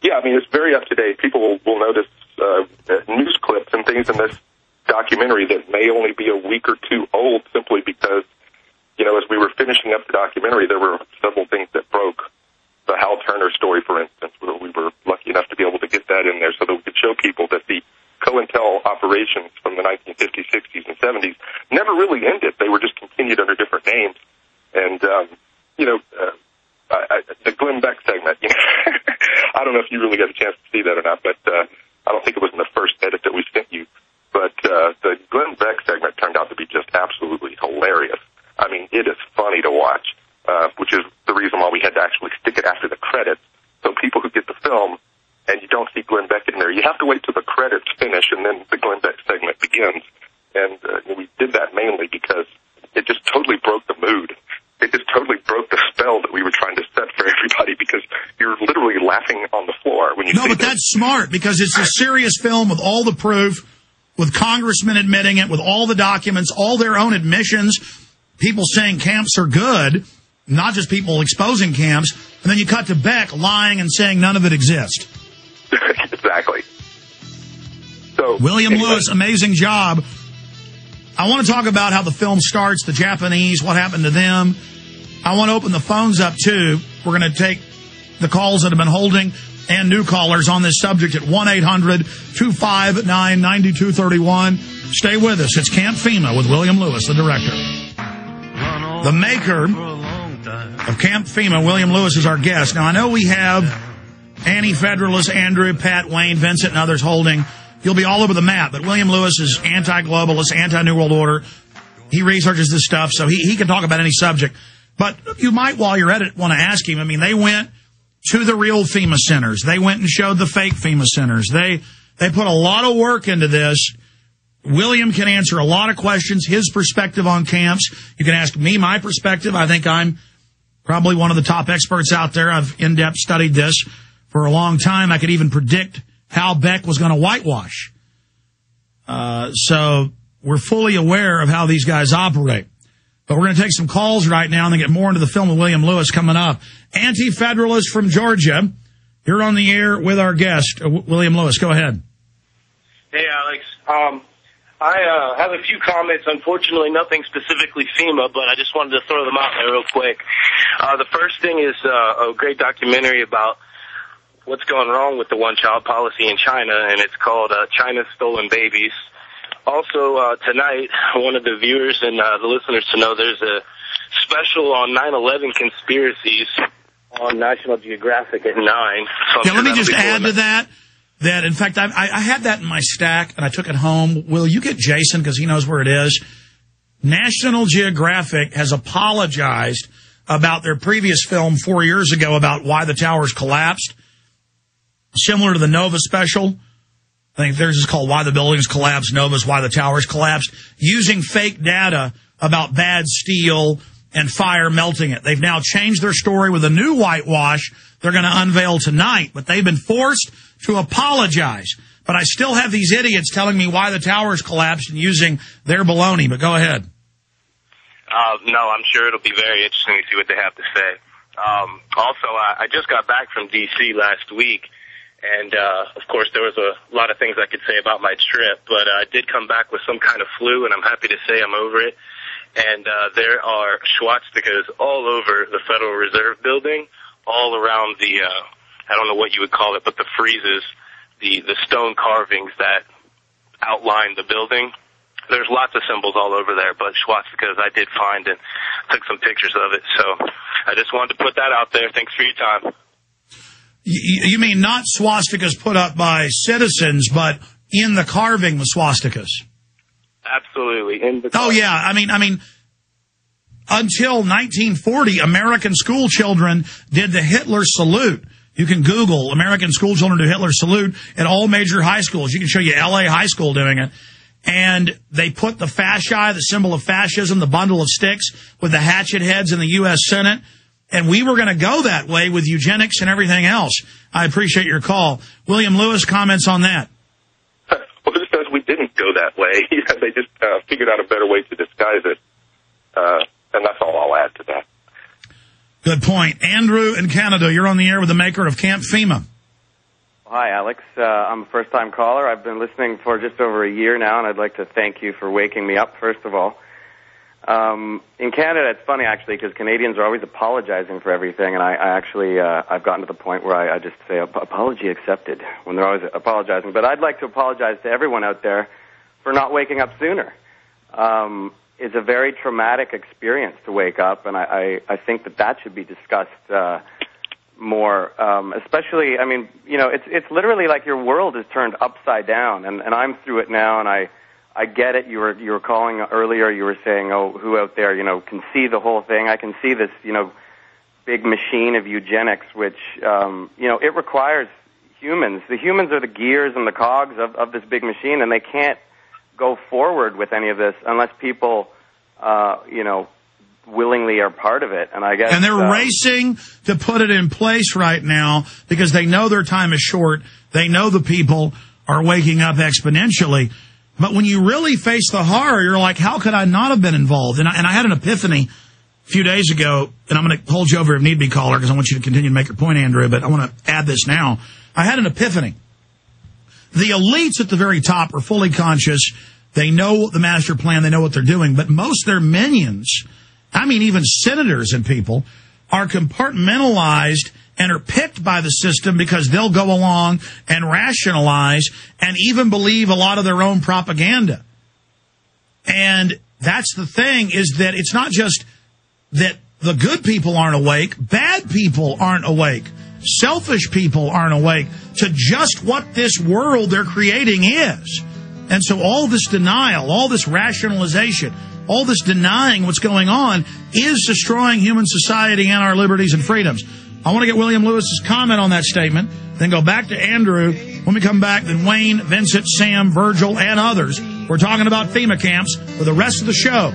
Yeah, I mean, it's very up to date. People will notice news clips and things in this documentary that may only be a week or two old simply because, you know, as we were finishing up the documentary, there were several things that broke. The Hal Turner story, for instance, where we were lucky enough to be able to get that in there so that we could show people that the COINTEL operations from the 1950s, 60s, and 70s never really ended. They were just continued under different names. And, you know, the Glenn Beck segment, you know, I don't know if you really got a chance to see that or not, but I don't think it was in the first edit that we sent you. But the Glenn Beck segment turned out to be just absolutely hilarious. I mean, it is funny to watch, which is the reason why we had to actually stick it after the credits. So people who get the film and you don't see Glenn Beck in there, you have to wait till the credits finish and then the Glenn Beck segment begins. And we did that mainly because it just totally broke the mood. It just totally broke the spell that we were trying to set for everybody because you're literally laughing on the floor when you see No, but that's smart because it's a serious film with all the proof, with congressmen admitting it, with all the documents, all their own admissions, people saying camps are good, not just people exposing camps, and then you cut to Beck lying and saying none of it exists. Exactly. So William Lewis, amazing job. I want to talk about how the film starts, the Japanese, what happened to them. I want to open the phones up, too. We're going to take the calls that have been holding and new callers on this subject at 1-800-259-9231. Stay with us. It's Camp FEMA with William Lewis, the director. The maker of Camp FEMA, William Lewis, is our guest. Now, I know we have anti-federalists, Andrew, Pat, Wayne, Vincent, and others holding. You'll be all over the map, but William Lewis is anti-globalist, anti-New World Order. He researches this stuff, so he can talk about any subject. But you might, while you're at it, want to ask him. I mean, they went to the real FEMA centers. They went and showed the fake FEMA centers. They put a lot of work into this. William can answer a lot of questions, his perspective on camps. You can ask me my perspective. I think I'm probably one of the top experts out there. I've in-depth studied this for a long time. I could even predict how Beck was going to whitewash. So we're fully aware of how these guys operate. But we're going to take some calls right now and then get more into the film of William Lewis coming up. Anti-Federalist from Georgia. You're on the air with our guest, William Lewis. Go ahead. Hey, Alex. I have a few comments. Unfortunately, nothing specifically FEMA, but I just wanted to throw them out there real quick. The first thing is a great documentary about what's going wrong with the one-child policy in China, and it's called China's Stolen Babies. Also, tonight, I wanted the viewers and the listeners to know there's a special on 9/11 conspiracies on National Geographic at 9. So yeah, let me just add to that, in fact, I had that in my stack, and I took it home. Will you get Jason, because he knows where it is? National Geographic has apologized about their previous film 4 years ago about why the towers collapsed, similar to the Nova special. I think theirs is called Why the Buildings Collapsed, Nova's Why the Towers Collapsed, using fake data about bad steel and fire melting it. They've now changed their story with a new whitewash they're going to unveil tonight, but they've been forced to apologize. But I still have these idiots telling me why the towers collapsed and using their baloney. But go ahead. No, I'm sure it'll be very interesting to see what they have to say. Also, I just got back from D.C. last week. And, of course, there was a lot of things I could say about my trip, but I did come back with some kind of flu, and I'm happy to say I'm over it. And there are swastikas all over the Federal Reserve Building, all around the, I don't know what you would call it, but the friezes, the stone carvings that outline the building. There's lots of symbols all over there, but swastikas I did find and took some pictures of it. So I just wanted to put that out there. Thanks for your time. You mean not swastikas put up by citizens, but in the carving the swastikas? Absolutely. Oh, yeah. I mean, until 1940, American school children did the Hitler salute. You can Google American school children do Hitler salute at all major high schools. You can show you L.A. high school doing it. And they put the fasci, the symbol of fascism, the bundle of sticks with the hatchet heads in the U.S. Senate. And we were going to go that way with eugenics and everything else. I appreciate your call. William Lewis comments on that. Well, just as we didn't go that way, they just figured out a better way to disguise it. And that's all I'll add to that. Good point. Andrew in Canada, you're on the air with the maker of Camp FEMA. Hi, Alex. I'm a first-time caller. I've been listening for just over a year now, and I'd like to thank you for waking me up, first of all. In Canada, it's funny, actually, because Canadians are always apologizing for everything, and I've gotten to the point where I just say, apology accepted, when they're always apologizing. But I'd like to apologize to everyone out there for not waking up sooner. It's a very traumatic experience to wake up, and I think that should be discussed more, especially, I mean, you know, it's literally like your world is turned upside down, and I'm through it now, and I get it. You were calling earlier, you were saying, oh, who out there, you know, can see the whole thing. I can see this, you know, big machine of eugenics, which, you know, it requires humans. The humans are the gears and the cogs of this big machine, and they can't go forward with any of this unless people, you know, willingly are part of it. And I guess, and they're racing to put it in place right now because they know their time is short. They know the people are waking up exponentially. But when you really face the horror, you're like, how could I not have been involved? And I had an epiphany a few days ago, and I'm going to hold you over if need be, caller, because I want you to continue to make your point, Andrew, but I want to add this now. I had an epiphany. The elites at the very top are fully conscious. They know the master plan. They know what they're doing. But most of their minions, I mean even senators and people, are compartmentalized and are picked by the system because they'll go along and rationalize and even believe a lot of their own propaganda. And that's the thing, is that it's not just that the good people aren't awake, bad people aren't awake, selfish people aren't awake to just what this world they're creating is. And so all this denial, all this rationalization, all this denying what's going on is destroying human society and our liberties and freedoms. I want to get William Lewis's comment on that statement, then go back to Andrew. When we come back, then Wayne, Vincent, Sam, Virgil, and others. We're talking about FEMA camps for the rest of the show.